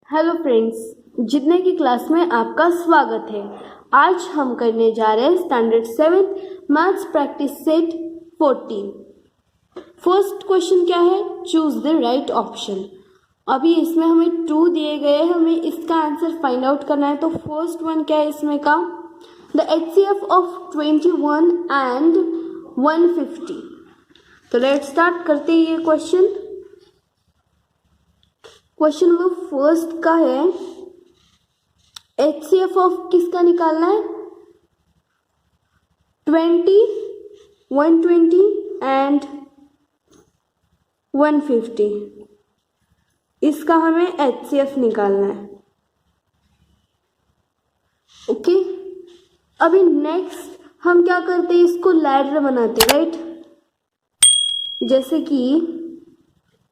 Hello friends, जितने की class में आपका स्वागत है। आज हम करने जा रहे हैं standard 7 maths practice set 14। First question क्या है? Choose the right option. अभी इसमें हमें 2 दिए गए हैं, हमें इसका आंसर फाइंड आउट करना है। तो फर्स्ट वन क्या है इसमें का? The HCF of 21 and 150। तो लेट्स स्टार्ट करते हैं ये क्वेश्चन। क्वेश्चन नंबर फर्स्ट का है HCF ऑफ किसका निकालना है? 20, 120 एंड 150। इसका हमें HCF निकालना है। ओके, अभी नेक्स्ट हम क्या करते हैं, इसको लैडर बनाते हैं, राइट। जैसे कि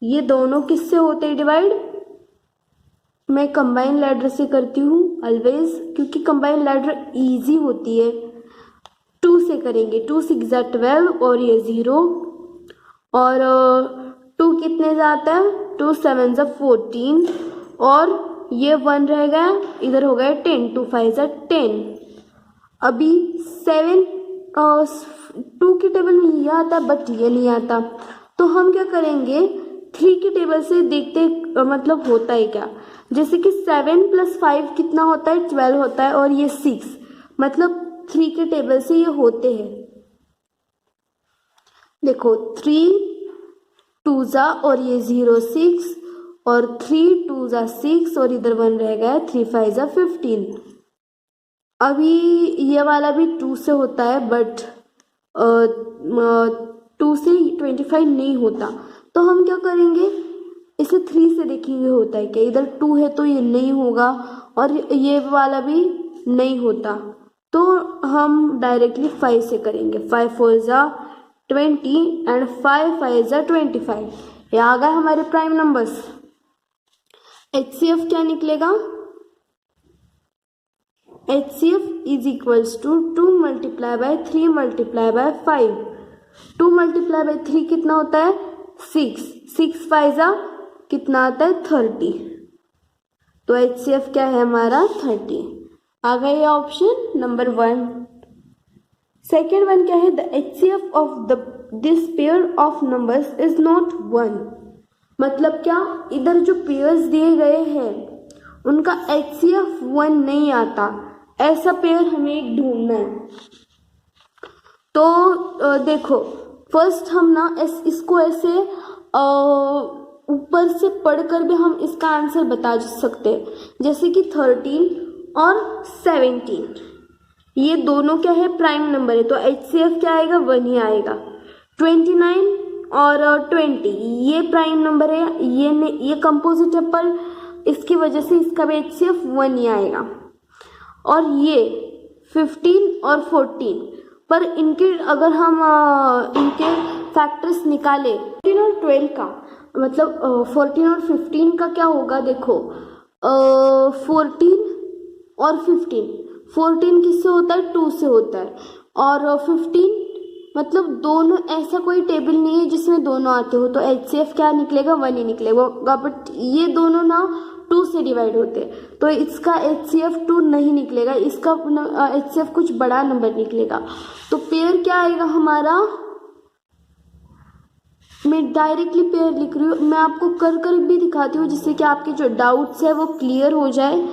ये दोनों किससे होते हैं डिवाइड? मैं कंबाइन लैडर से करती हूँ ऑलवेज, क्योंकि कंबाइन लैडर इजी होती है। 2 से करेंगे, 2 6 12 और ये 0 और 2 कितने जाता है? 2 7 14 और ये 1 रह गया, इधर हो गया 10, 2 5 10। अभी 7 2 की टेबल में ये आता है बट ये नहीं आता, तो हम क्या करेंगे 3 की टेबल से देखते मतलब होता है क्या। जैसे कि 7 + 5 कितना होता है? 12 होता है और ये 6, मतलब 3 के टेबल से ये होते हैं। देखो 3 2 और ये 0 6 और 3 2 6 और इधर 1 रह गया, 3 5 15। अभी ये वाला भी 2 से होता है बट 2 से 25 नहीं होता, तो हम क्या करेंगे इसे 3 से देखेंगे होता है क्या। इधर 2 है तो ये नहीं होगा और ये वाला भी नहीं होता, तो हम डायरेक्टली 5 से करेंगे। 5 4 20 एंड 5 5 25। ये आ गए हमारे प्राइम नंबर्स। HCF क्या निकलेगा? HCF is equals to 2 × 3 × 5। 2 × 3 कितना होता है? 6 6 5 कितना आता है? 30। तो HCF क्या है हमारा? 30। आ गया ये ऑप्शन नंबर 1। सेकेंड वन क्या है? The HCF of this pair of numbers is not 1। मतलब क्या, इधर जो पेयर्स दिए गए हैं उनका HCF 1 नहीं आता, ऐसा पेयर हमें एक ढूंढना है। तो देखो फर्स्ट हम ना इसको ऐसे ऊपर से पढ़कर भी हम इसका आंसर बता सकते हैं। जैसे कि 13 और 17 ये दोनों क्या है? प्राइम नंबर है, तो HCF क्या आएगा? 1 ही आएगा। 29 और 20 ये प्राइम नंबर है, ये कंपोजिट है, पर इसकी वजह से इसका भी HCF 1 ही आएगा। और ये 15 और 14 पर इनके अगर हम इनके फैक्टर्स निकाले 14 और 12 का, मतलब 14 और 15 का क्या होगा? देखो 14 और 15, 14 किससे होता है? 2 से होता है और 15 मतलब दोनों, ऐसा कोई टेबल नहीं है जिसमें दोनों आते हो, तो HCF क्या निकलेगा? 1 ही निकलेगा। बट ये दोनों ना 2 से डिवाइड होते हैं, तो इसका HCF 2 नहीं निकलेगा, इसका HCF कुछ बड़ा नंबर निकलेगा। तो पेयर क्या आएगा हमारा? मैं डायरेक्टली पेयर लिख रही हूँ, मैं आपको कर कर भी दिखाती हूँ जिससे कि आपके जो डाउट्स है वो क्लियर हो जाए।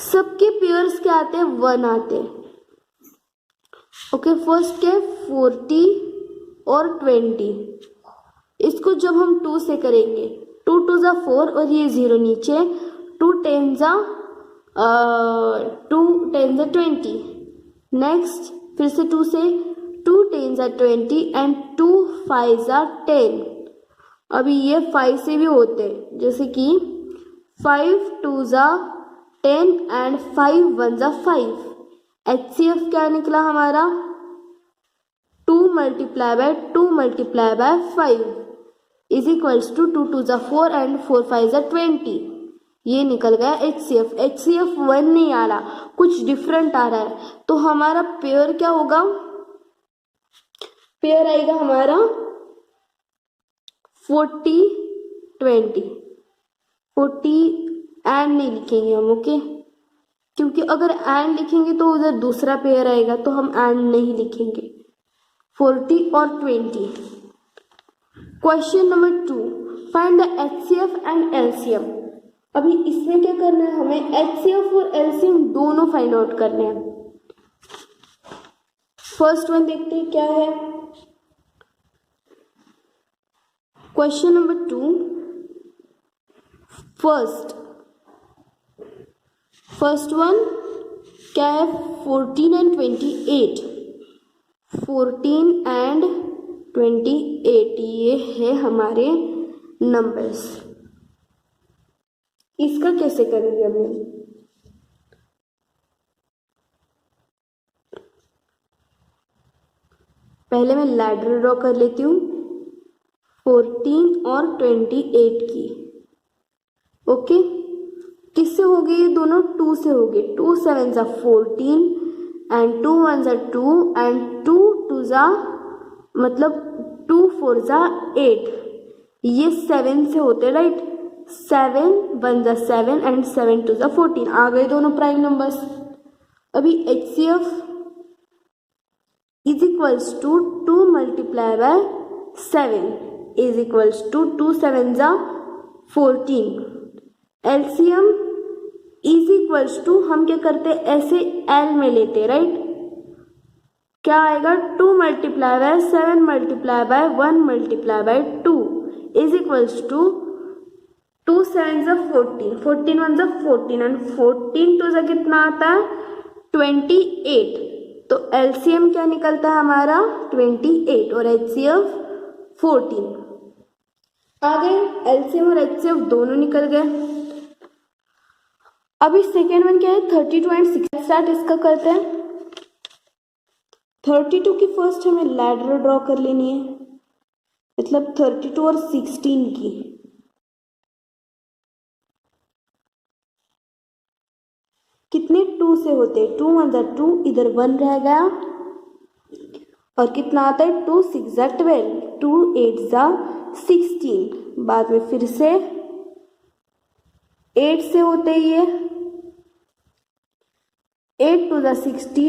सबके पेयर्स क्या आते हैं? 1 आते हैं। ओके, फर्स्ट क्या? 40 और 20। इसको जब हम 2 से करेंगे, 2 2 4 और ये 0 नीचे, 2 10 20। नेक्स्ट फिर से 2 से, 2 10 20 एंड 2 5 10। अभी ये 5 से भी होते हैं, जैसे कि 5 2 10 एंड 5 1 5। HCF क्या निकला हमारा? 2 × 2 × 5 इज इक्वल्स टू 2 2 4 एंड 4 5 20। ये निकल गया HCF। HCF 1 नहीं आ रहा, कुछ डिफरेंट आ रहा है, तो हमारा पेयर क्या होगा? पेयर आएगा हमारा 40 20। 40 एंड नहीं लिखेंगे हम, ओके, क्योंकि अगर एंड लिखेंगे तो उधर दूसरा पेयर आएगा, तो हम एंड नहीं लिखेंगे। 40 और 20। Question number 2, find the HCF and LCM। अभी इसमें क्या करना है, हमें HCF और LCM दोनों फाइंड आउट करने हैं। फर्स्ट वन देखते हैं क्या है। क्वेश्चन नंबर 2, फर्स्ट वन क्या है, 14 एंड 28। 14 एंड 28 ये है हमारे नंबर्स। इसका कैसे करेंगे हम? पहले मैं लैडर ड्रॉ कर लेती हूँ 14 और 28 की। ओके, किससे हो गए ये दोनों? 2 से हो गए। 2 7 जा 14 एंड 2 1 जा 2 एंड 2 2 जा मतलब 2 4 जा 8। ये 7 से होते, राइट। 7 1 जा 7 एंड 7 2 जा 14। आ गए दोनों प्राइम नंबर्स। अभी HCF is equals to 2 multiply by 7 is equals to 2 7 जा 14। LCM इज इक्वल्स टू, हम क्या करते हैं ऐसे L में लेते, राइट। क्या आएगा? 2 multiply by 7 multiply by 1 multiply by 2 is equals to 2 7 जा 14, 14 1 जा 14 एंड 14 2 जा कितना आता है? 28। तो LCM क्या निकलता है हमारा? 28 और HCF 14। आ गए, LCM और HCF दोनों निकल गए। अभी सेकेंड वन क्या है? 32 एंड 6। स्टार्ट इसका करते हैं। 32 की फर्स्ट हमें लैडर ड्रॉ कर लेनी है, मतलब 32 और 16 की। कितने? 2 से होते हैं। 2 1 जा 2, इधर 1 रह गया और कितना आता है? 2 6 जा 12, 2 8 जा 16। बाद में फिर से 8 से होते ये 8 2 जा 60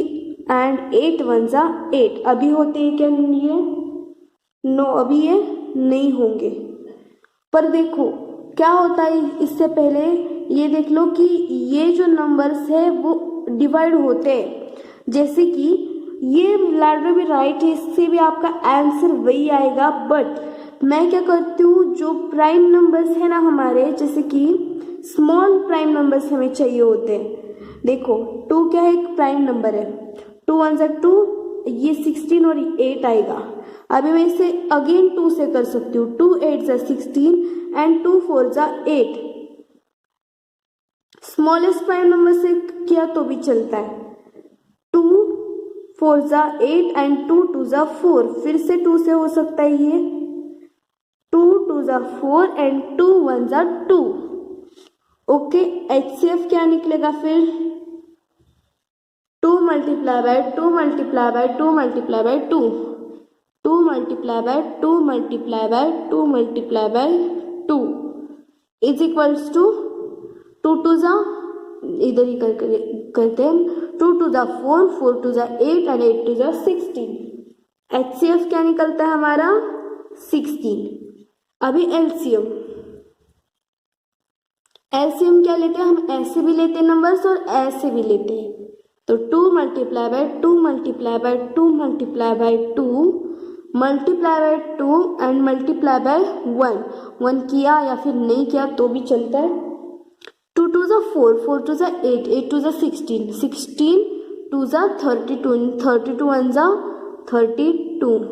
एंड 8 1 जा 8। अभी होते हैं क्या ये? नो, अभी ये नहीं होंगे। पर देखो क्या होता है, इससे पहले ये देख लो कि ये जो नंबर्स है वो डिवाइड होते हैं। जैसे कि ये लैडर भी राइट है, इससे भी आपका आंसर वही आएगा। बट मैं क्या करती हूँ, जो प्राइम नंबर्स है ना हमारे, जैसे कि स्मॉल प्राइम नंबर्स हमें चाहिए होते हैं। देखो 2 क्या है? एक प्राइम नंबर है। 2 1 जा 2, ये 16 और 8 आएगा। अभी मैं इसे अगेन 2 से कर सकती हूँ। 2 8 जा 16 एंड 2 4 जा 8। स्मॉलेस्ट प्राइम नंबर से किया तो भी चलता है। 2 4 जा 8 एंड 2 2 जा 4। फिर से 2 से हो सकता है ये। 2 2 जा 4 एंड 2 1 जा 2। ओके, HCF क्या निकलेगा फिर? 2 multiply by 2 multiply by 2 multiply by 2, 2 multiply by 2 multiply by 2 multiply by 2 is equals to 2 2 जा, इधर ही करते हैं। 2 2 जा 4, 4 2 जा 8 एंड 8 2 जा 16। HCF क्या निकलता है हमारा? 16। अभी LCM क्या लेते हैं हम? ऐसे भी लेते हैं नंबर्स और ऐसे भी लेते हैं। तो 2 multiply by 2 multiply by 2 multiply by 2 multiply by 2 and multiply by 1 किया या फिर नहीं किया तो भी चलता है। 2 2 जा 4, 4 2 जा 8, 8 2 जा 16, 16 2 जा 32, 32 1 जा 32।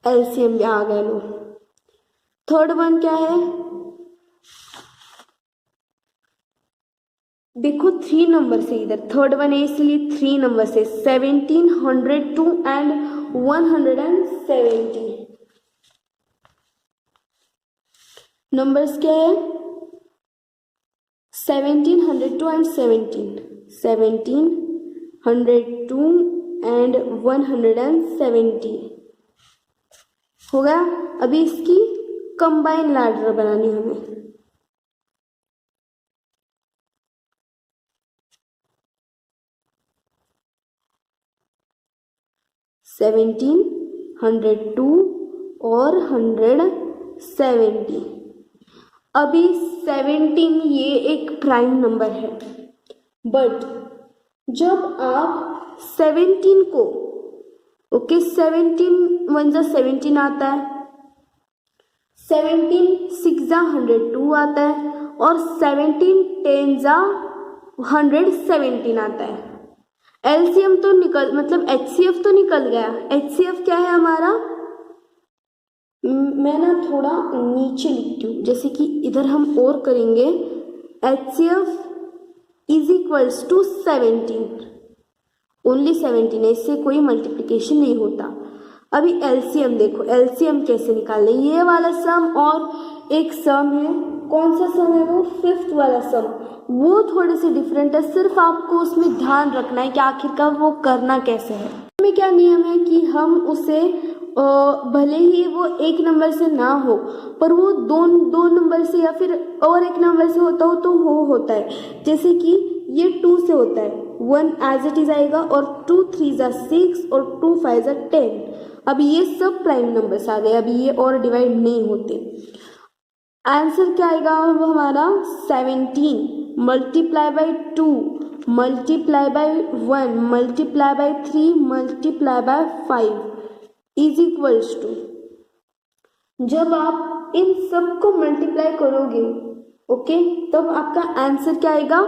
LCM भी आ गए लो। थर्ड वन क्या है? देखो 3 नंबर से, इधर थर्ड वन है इसलिए 3 नंबर से 17 102 एंड 170 नंबर्स क्या है? 17 102 एंड 17 102 एंड 170 हो गया। अभी इसकी कंबाइन लैडर बनानी हमें। 17, 102 और 170। अभी 17 ये एक प्राइम नंबर है, बट जब आप 17 को 17 1 जा 17 आता है, 17 6 जा 102 आता है और 17 10 जा 117 आता है। एलसीएम तो निकल मतलब एचसीएफ तो निकल गया। एचसीएफ क्या है हमारा, मैं ना थोड़ा नीचे लिखती हूँ, जैसे कि इधर हम और करेंगे। HCF is equals to 17, only 17 है, इससे कोई मल्टीप्लिकेशन नहीं होता। अभी एलसीएम देखो, एलसीएम कैसे निकालें। ये वाला सम और एक सम है, कौन सा सम है वो, 5th वाला सम, वो थोड़े से डिफरेंट है। सिर्फ आपको उसमें ध्यान रखना है कि आखिरकार वो करना कैसे है। इसमें क्या नियम है कि हम उसे भले ही वो एक नंबर से ना हो, पर वो दो नंबर से या फिर और एक नंबर से होता हो तो वो होता है। जैसे कि ये 2 से होता है, 1 एज इट इज आएगा और 2 3 जा 6 और 2 5 जा 10। अभी ये सब प्राइम नंबर्स आ गए, अभी ये और डिवाइड नहीं होते। आंसर क्या आएगा अब हमारा, 17 multiply by 2 multiply by 1 multiply by 3 multiply by 5 is equals to, जब आप इन सब को मल्टीप्लाई करोगे तब आपका आंसर क्या आएगा,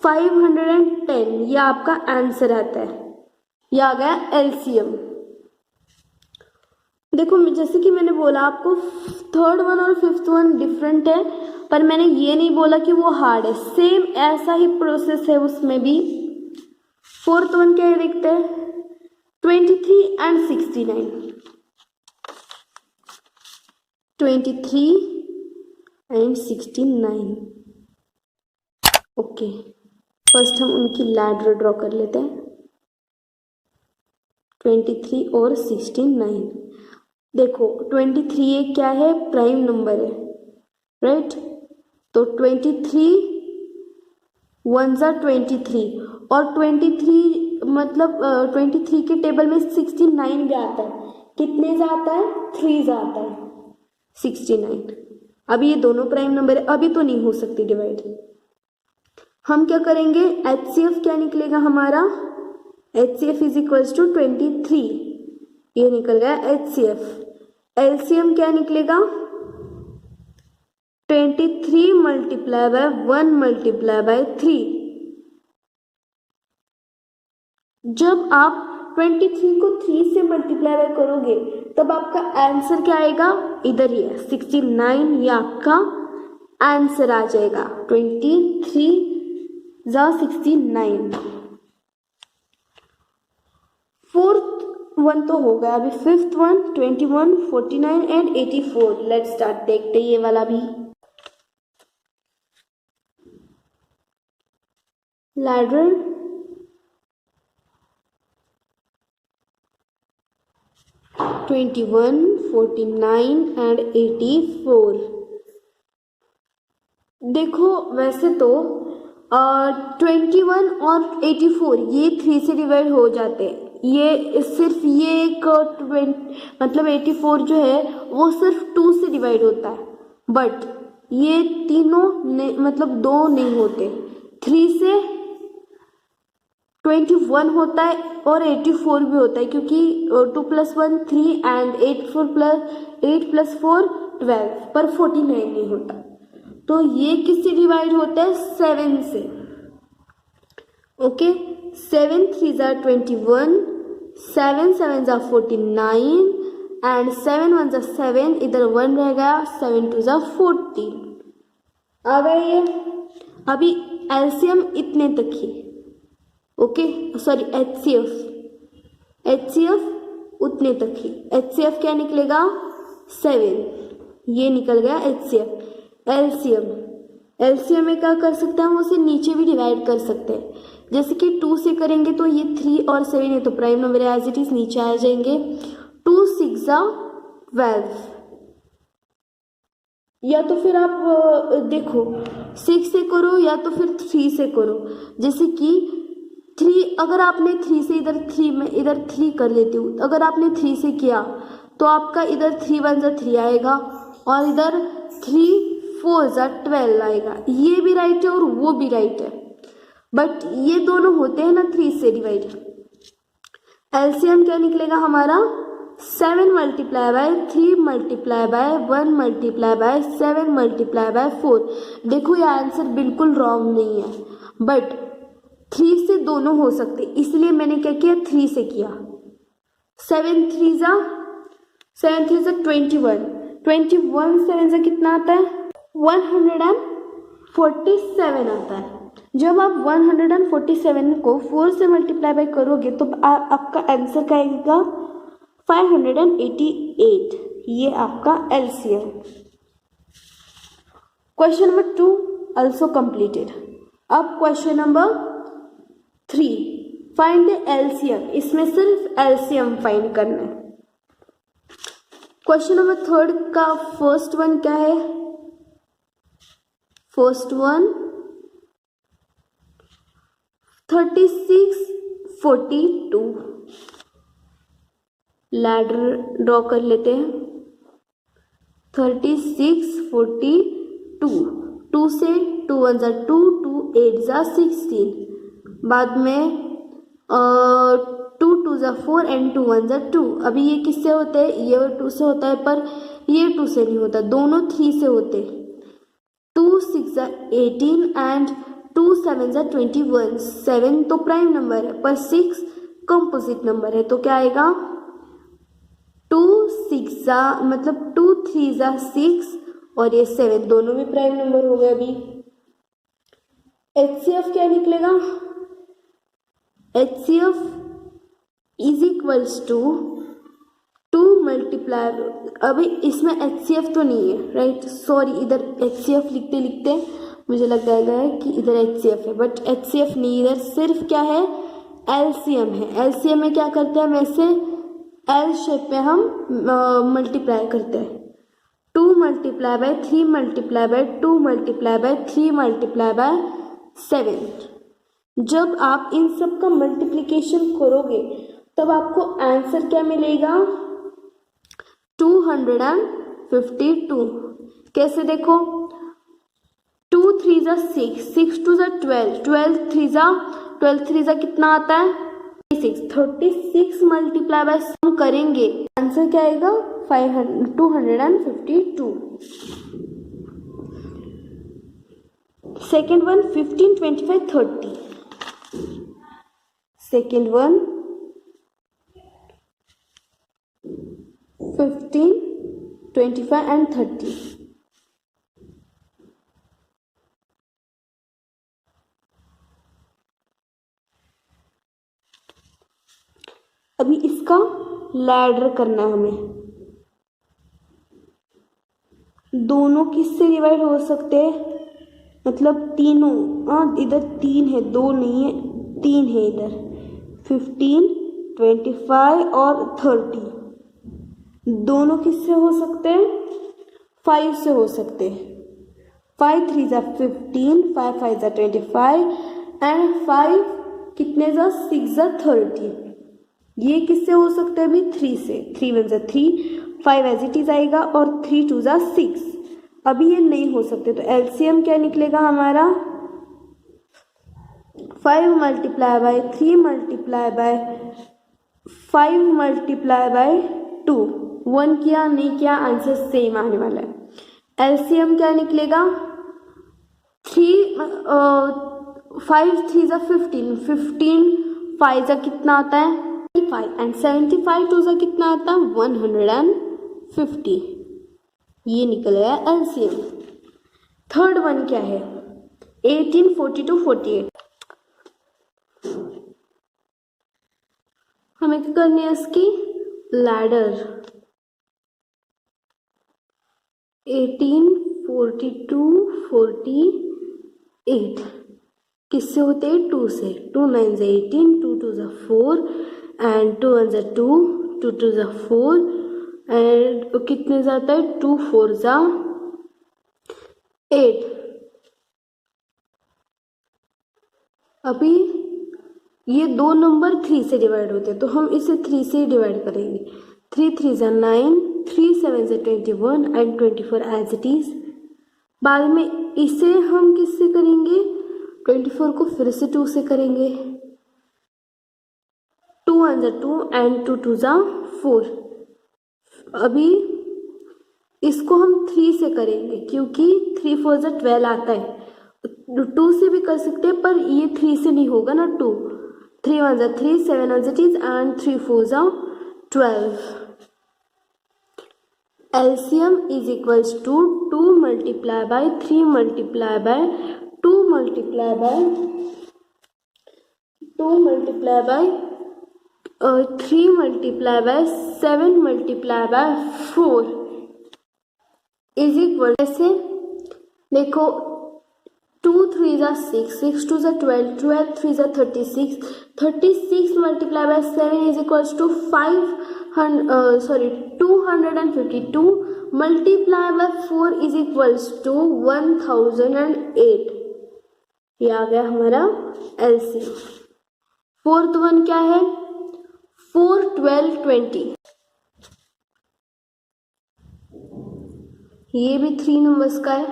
510। ये आपका आंसर आता है। ये आ गया एलसीएम। देखो जैसे कि मैंने बोला आपको 3rd वन और 5th वन डिफरेंट है, पर मैंने ये नहीं बोला कि वो हार्ड है, सेम ऐसा ही प्रोसेस है उसमें भी। 4th वन क्या देखते हैं, 23 एंड 69, 23 एंड 69। ओके, फर्स्ट हम उनकी लैडर ड्रॉ कर लेते हैं, 23 और 69। देखो 23 ये क्या है, प्राइम नंबर है, राइट। तो 23 1 जा 23 और 23 मतलब 23 के टेबल में 69 भी आता है। कितने जा आता है, 3 जा आता है 69। अभी ये दोनों प्राइम नंबर है, अभी तो नहीं हो सकती डिवाइड। हम क्या करेंगे, एचसीएफ क्या निकलेगा हमारा, एचसीएफ इज इक्वल्स टू 23, ये निकल गया एचसीएफ। एलसीएम क्या निकलेगा, 23 मल्टीप्लाई बाय 1 मल्टीप्लाई बाय 3। जब आप 23 को 3 से मल्टीप्लाई बाय करोगे तब आपका आंसर क्या आएगा, इधर ही है 69, ये आपका आंसर आ जाएगा। 23 जा 69। 4th वन तो हो गया, अभी 5th one 21, 49 and 84। Let's start, देखते ये वाला भी। Ladder 21, 49 and 84। देखो वैसे तो 21 और 84 ये 3 से डिवाइड हो जाते हैं। ये सिर्फ ये एक मतलब 84 जो है वो सिर्फ 2 से डिवाइड होता है, बट ये तीनों मतलब 2 नहीं होते। 3 से 21 होता है और 84 भी होता है, क्योंकि 2 + 1 3 एंड 8 + 4 12, पर 49 नहीं होता। तो ये किससे डिवाइड होता है, 7 से। ओके, 7 3 जा 21, 7 7 जा 49 एंड 7 1 जा 7, इधर 1 रह गया, 7 2 जा 14 आ गए ये। अभी एलसीएम इतने तक ही, ओके सॉरी एचसीएफ उतने तक ही। एचसीएफ क्या निकलेगा, 7, ये निकल गया एचसीएफ। एलसीएम में क्या कर सकते हैं हम, उसे नीचे भी डिवाइड कर सकते हैं। जैसे कि 2 से करेंगे तो ये 3 और 7 है तो prime number as it is नीचे आ जाएंगे। 2 6 जा 12, या तो फिर आप देखो 6 से करो या तो फिर 3 से करो। जैसे कि 3 अगर आपने 3 से इधर 3 में इधर 3 कर लेती हूँ, अगर आपने 3 से किया तो आपका इधर 3 1 जा 3 आएगा और इधर 3 4 जा 12 आएगा। ये भी राइट है और वो भी राइट है, बट ये दोनों होते हैं ना 3 से डिवाइड। एलसीएम क्या निकलेगा हमारा 7 multiply by 3 multiply by 1 multiply by 7 multiply bye 4। देखो ये आंसर बिल्कुल रॉन्ग नहीं है, बट 3 से दोनों हो सकते, इसलिए मैंने क्या किया 3 से किया। 7 3 जा 21, 21 7 से कितना आता है 147 आता है। जब आप 147 को 4 से मल्टीप्लाई बाय करोगे तो आपका आंसर क्या आएगा 588। ये आपका LCM. Question number 2 also completed. अब question number 3 find the LCM. इसमें सिर्फ एलसीएम फाइंड करना है। क्वेश्चन नंबर 3 का फर्स्ट वन क्या है, फर्स्ट वन 36 42। लैडर ड्रॉ कर लेते हैं। 36 42, 2 से 2 1 जा 2, 2 8 जा 16, बाद में 2 2 जा 4 एंड 2 1 जा 2। अभी ये किससे होते हैं, ये 2 से होता है पर ये 2 से नहीं होता, दोनों 3 से होते। 2 6 जा 18 एंड 2 7 जा 21। 7 तो प्राइम नंबर है पर 6 कंपोजिट नंबर है, तो क्या आएगा 2 6 जा मतलब 2 3 जा 6 और ये 7 दोनों भी प्राइम नंबर हो गए। अभी एचसीएफ क्या निकलेगा, HCF is equals to 2 multiply, अभी इसमें एचसीएफ तो नहीं है राइट, सॉरी इधर एचसीएफ लिखते लिखते मुझे लग जाएगा है कि इधर एचसीएफ है, बट एचसीएफ नहीं, इधर सिर्फ क्या है एलसीएम है। एलसीएम में क्या करते हैं, वैसे एल शेप में हम मल्टीप्लाई करते हैं। 2 multiply by 3 multiply by 2 multiply by 3 multiply by 7। जब आप इन सब का मल्टीप्लिकेशन करोगे तब आपको आंसर क्या मिलेगा 252। कैसे देखो 2 3 जा 6, 6 2 जा 12, 12 3 जा कितना आता है 36 मल्टीप्लाई बाय सम करेंगे आंसर क्या आएगा 252। Second one 15 25 30। Second one 15 25 and 30। अभी इसका लैडर करना है हमें। दोनों किससे डिवाइड हो सकते हैं, मतलब तीनों, इधर 3 है 2 नहीं है 3 है इधर। 15 25 और 30 दोनों किससे हो सकते हैं 5 से हो सकते हैं। 5 3 जा 15, 5 5 जा 25 एंड 5 कितने जा 6 जा 30। ये किससे हो सकते हैं अभी 3 से। 3 1 जा 3, 5 एज इट इज आएगा और 3 2 जा 6। अभी ये नहीं हो सकते, तो एलसीएम क्या निकलेगा हमारा 5 multiply by 3 multiply by 5 multiply by 2। 1 किया नहीं किया आंसर सेम आने वाला है। एलसीएम क्या निकलेगा 5 3 जा 15, 15 5 जा कितना आता है 75 एंड 75 2 जा कितना आता है 150। ये निकल गया एलसीएम। थर्ड वन क्या है 18 42 48। हमें क्या करनी है इसकी लैडर। 18 42 48 किससे होते हैं 2 से। 2 9 जा 18, 2 2 जा 4 एंड 2 1 जा 2, 2 2 जा 4 एंड कितने जाता है 2 4 जा 8। अभी ये दो नंबर 3 से डिवाइड होते हैं, तो हम इसे 3 से डिवाइड करेंगे। 3 3 ज़ा 9, 3 7 ज़ा 21 एंड 24 एज इट इज। बाद में इसे हम किससे करेंगे, 24 को फिर से 2 से करेंगे। 2 1 ज़ा 2 एंड 2 2 ज़ा 4। अभी इसको हम 3 से करेंगे क्योंकि 3 4 ज़ा 12 आता है। 2 से भी कर सकते हैं पर ये 3 से नहीं होगा ना। 2 3 1 ज़ा 3, 7 एज इट इज एंड 3 4 ज़ा 12। LCM is equals to 2 multiply by 3 multiply by 2 multiply by 3 multiply by 7 multiply by 4 is equal, ऐसे देखो 2 3 ज़ा 6, 6 2 ज़ा 12, 12 3 ज़ा 36, 36 multiply by 7 is equals to 252 multiply by 4 is equals to 1008। ये आ गया हमारा LCM। फोर्थ वन क्या है, 4 12 20। ये भी 3 नंबर्स का है।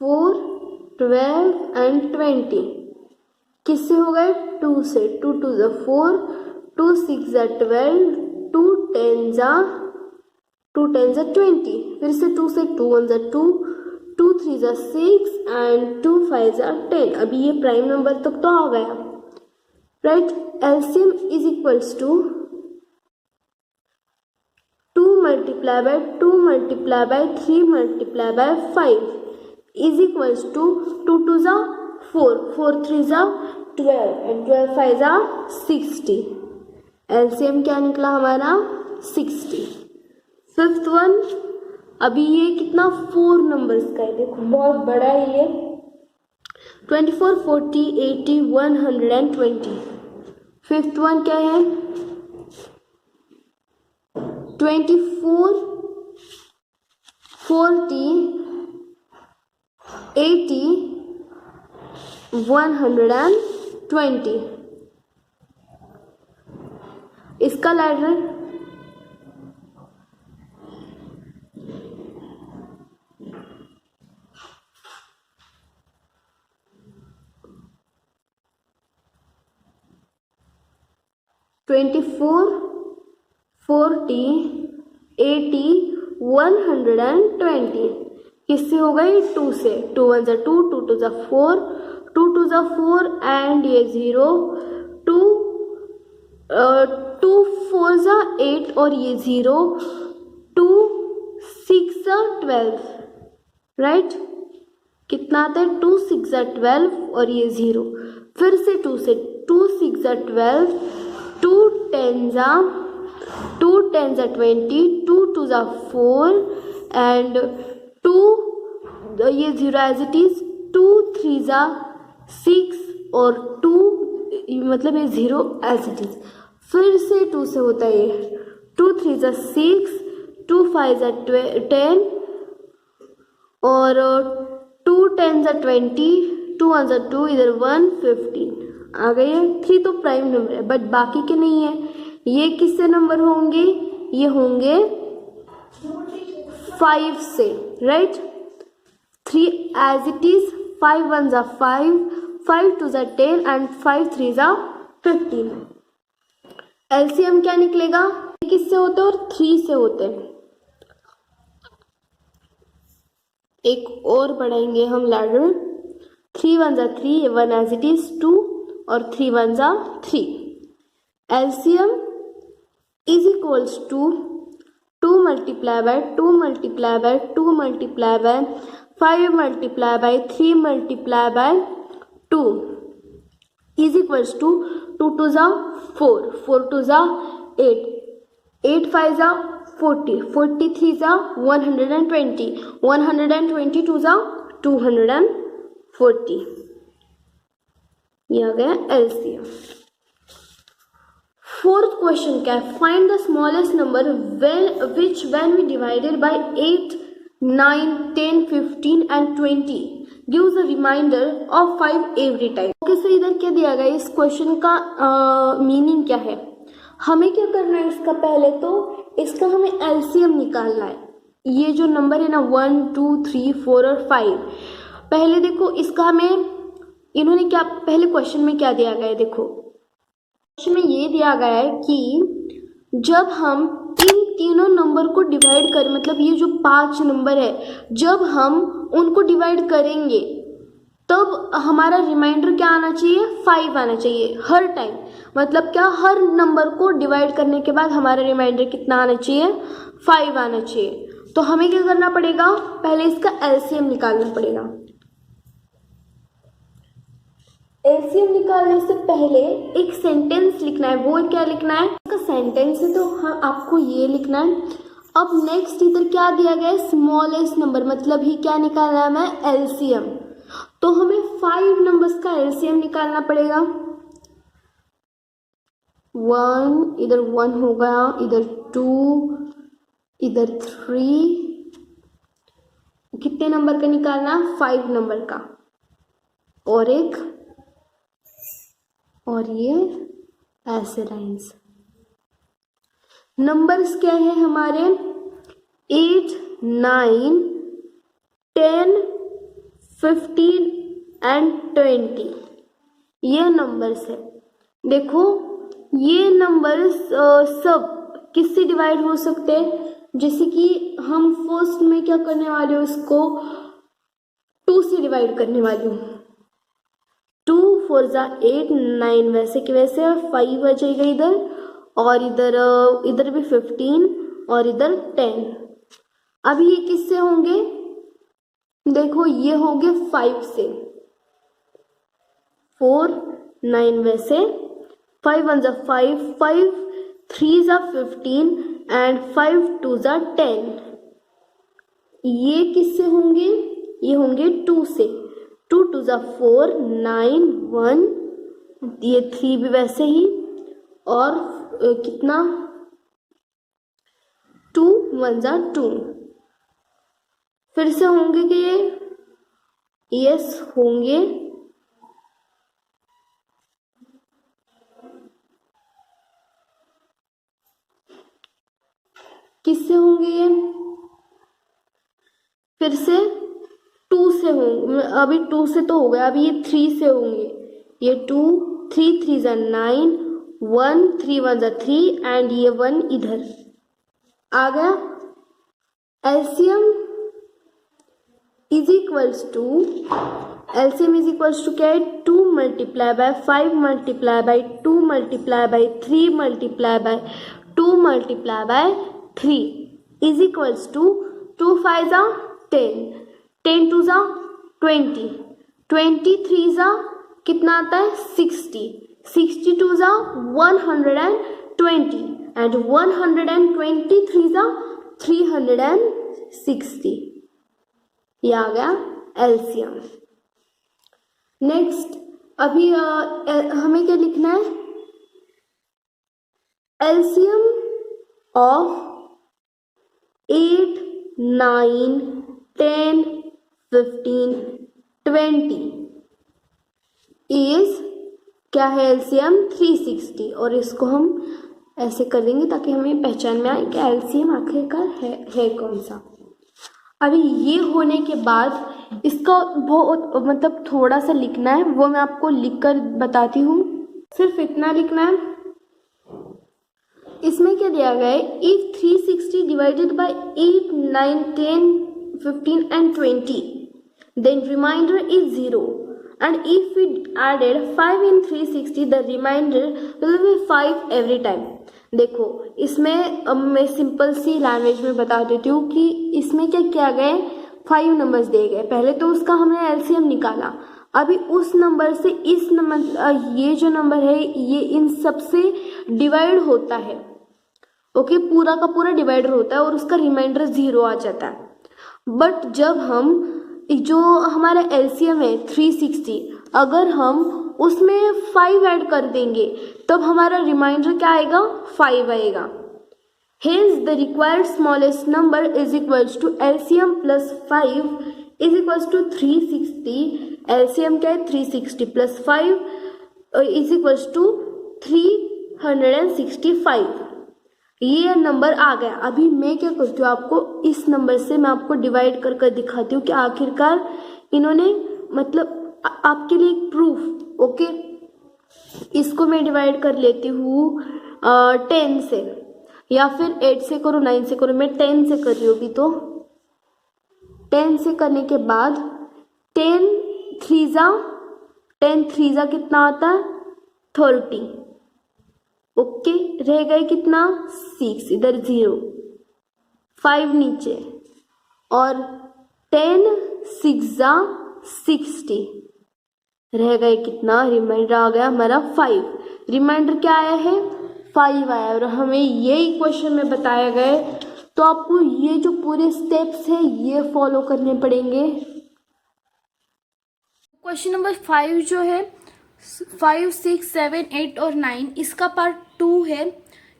4 12 एंड 20 किससे हो गए, 2 से। 2 2 ज़ा 4, 2 6 ज़ा 12, 2 10 ज़ा 20, फिर से 2 से। 2 1 ज़ा 2, 2 3 ज़ा 6 एंड 2 5 ज़ा 10। अभी ये प्राइम नंबर तक तो आ गया, right. LCM is equals to 2 multiply by 2 multiply by 3 multiply by 5 is equals to 2 2 ज़ा 4, 4 3 ज़ा 12 एंड 12 5 ज़ा 60। LCM क्या निकला हमारा, 60। फिफ्थ वन, अभी ये कितना, 4 नंबर्स का है, देखो बहुत बड़ा है ये। 24 40 80 120। फिफ्थ वन क्या है, 24 40 80 120। इसका लैडर 24 40 80 120 किससे हो गई, 2 से। 2 1 ज़ा 2, 2 2 ज़ा 4, 2 2 ज़ा 4 एंड ये 0, 2 4 ज़ा 8 और ये 0, 2 6 ज़ा 12, राइट। कितना आता है, 2 6 ज़ा 12 और ये 0, फिर से 2 से। 2 6 ज़ा 12, 2 10 ज़ा 20, 2 2 ज़ा 4 एंड 2 ये 0 एज इट इज, 2 3 ज़ा 6 और 2 मतलब ये 0 एज इट इज। फिर से 2 से होता है ये, 2 3 ज़ा 6, 2 5 ज़ा 10 और 2 10 ज़ा 20, 2 1 ज़ा 2, इधर 1 15 आ गई है। 3 तो प्राइम नंबर है बट बाकी के नहीं है। ये किससे नंबर होंगे, ये होंगे 5 से, राइट। 3 एज इट इज, 5 1 ज़ा 5, 5 2 ज़ा 10 एंड 5 3 ज़ा 15। LCM क्या निकलेगा, किससे होते हैं और 3 से होते हैं। एक और बढ़ाएंगे हम लैडर। 3 1 ज़ा 3, 1 एज इट इज 2 और 3 1 ज़ा 3। LCM is equals to 2 multiply by 2 multiply by 2 multiply by 5 multiply by 3 multiply by 2 is equals to 2 2 ज़ा 4, 4 2 ज़ा 8, 8 5 ज़ा 40, 43 ज़ा 120, 122 ज़ा 240। ये आ गया LCM। फोर्थ क्वेश्चन क्या है, find the smallest number which when we divided by 8 9 10 15 and 20 gives a remainder of 5 every time. Okay, so इधर क्या दिया गया, इस क्वेश्चन का मीनिंग क्या है, हमें क्या करना है, इसका पहले तो इसका हमें एलसीएम निकालना है। ये जो नंबर है ना 1 2 3 4 और 5, पहले देखो इसका हमें इन्होंने क्या पहले क्वेश्चन में क्या दिया गया है, देखो क्वेश्चन में ये दिया गया है कि जब हम इन तीनों नंबर को डिवाइड कर, मतलब ये जो 5 नंबर है जब हम उनको डिवाइड करेंगे तब हमारा रिमाइंडर क्या आना चाहिए, 5 आना चाहिए हर टाइम। मतलब क्या, हर नंबर को डिवाइड करने के बाद हमारा रिमाइंडर कितना आना चाहिए, 5 आना चाहिए। तो हमें क्या करना पड़ेगा, पहले इसका एलसीएम निकालना पड़ेगा। एलसीएम निकालने से पहले एक सेंटेंस लिखना है, वो क्या लिखना है, इसका सेंटेंस है तो आपको ये लिखना है। अब नेक्स्ट इधर क्या दिया गया है, स्मॉलेस्ट नंबर, मतलब ही क्या निकालना है हमें, एलसीएम। तो हमें 5 नंबर्स का एलसीएम निकालना पड़ेगा। 1 इधर 1 हो गया, इधर 2, इधर 3, कितने नंबर का निकालना, 5 नंबर का, और एक, और ये ऐसे लाइंस। नंबर्स क्या है हमारे, 8 9 10 15 एंड 20, ये नंबर्स है। देखो ये नंबर्स सब किससे डिवाइड हो सकते हैं, जैसे कि हम फर्स्ट में क्या करने वाले हो, इसको 2 से डिवाइड करने वाली हूँ। 2 4 जा 8 9 वैसे कि वैसे, 5 आ जाएगा इधर, और इधर भी 15 और इधर 10। अब ये किससे होंगे, देखो ये होंगे 5 से, 4 9 वैसे, 5 1 जा 5, 5 3 जा 15 एंड 5 2 जा 10। ये किससे होंगे, ये होंगे 2 से, 2 2 जा 4 9 1, ये 3 भी वैसे ही, और कितना 2 1 जा 2। फिर से होंगे कि ये, यस होंगे, किससे होंगे ये, फिर से 2 से होंगे, अभी 2 से तो हो गया, अभी ये 3 से होंगे, ये 2 3 3 जा 9 1 3 1 जा 3 एंड ये 1 इधर आ गया। LCM is equals to, LCM is equals to क्या है, 2 multiply by 5 multiply by 2 multiply by 3 multiply by 2 multiply by 3 is equals to 2 5 जा 10, 10 2 जा 20, 23 जा कितना आता है 60, 62 जा 120 एंड 123 जा 360। ये आ गया एलसीएम। नेक्स्ट अभी हमें क्या लिखना है, एलसीएम ऑफ 8 9 10 15 20 इज क्या है, एलसीएम 360। और इसको हम ऐसे कर देंगे ताकि हमें पहचान में आए कि एलसीएम आखिरकार है कौन सा। अभी ये होने के बाद इसका बहुत मतलब थोड़ा सा लिखना है, वो मैं आपको लिखकर बताती हूँ, सिर्फ इतना लिखना है। इसमें क्या दिया गया है, if 360 divided by 8 9 10 15 and 20 then reminder is 0 and if we added 5 in 360 the remainder will be 5 every time। देखो इसमें अब मैं सिंपल सी लैंग्वेज में बता देती हूँ कि इसमें क्या किया गया है, 5 नंबर्स दिए गए, पहले तो उसका हमने एलसीएम निकाला, अभी उस नंबर से इस नंबर ये जो नंबर है ये इन सब से डिवाइड होता है, ओके पूरा का पूरा डिवाइडर होता है और उसका रिमाइंडर 0 आ जाता है। बट जब हम जो हमारा एलसीएम है 360, अगर हम उसमें 5 ऐड कर देंगे तब हमारा रिमाइंडर क्या आएगा, 5 आएगा। Hence the required smallest number is equals to LCM plus 5 is equals to 360, LCM क्या है 360 प्लस 5 इज इक्वल्स टू 365। ये नंबर आ गया। अभी मैं क्या करती हूँ, आपको इस नंबर से मैं आपको डिवाइड कर कर दिखाती हूँ कि आखिरकार इन्होंने मतलब आपके लिए एक प्रूफ। ओके, इसको मैं डिवाइड कर लेती हूँ 10 से, या फिर 8 से करो 9 से करो, मैं 10 से कर रही हूँ अभी। तो 10 से करने के बाद 10 थ्रीजा कितना आता है 30। ओके, रह गए कितना 6, इधर 0, 5 नीचे, और 10 6 60, रह गए कितना, रिमाइंडर आ गया हमारा 5। रिमाइंडर क्या आया है 5 आया, और हमें ये इक्वेशन में बताया गया है। तो आपको ये जो पूरे स्टेप्स है ये फॉलो करने पड़ेंगे। क्वेश्चन नंबर 5 जो है 5, 6, 7, 8 और 9 इसका पार्ट 2 है,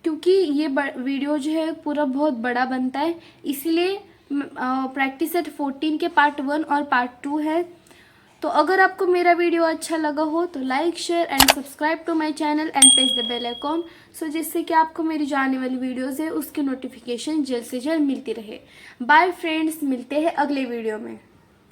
क्योंकि ये वीडियो जो है पूरा बहुत बड़ा बनता है, इसलिए प्रैक्टिस सेट 14 के पार्ट 1 और पार्ट 2 है। तो अगर आपको मेरा वीडियो अच्छा लगा हो तो like share and subscribe to my channel and press the bell icon, so जिससे कि आपको मेरी जो आने वाली वीडियोस है उसकी नोटिफिकेशन जल्द से जल्द मिलती रहे। बाय फ्रेंड्स, मिलते हैं अगले वीडियो में।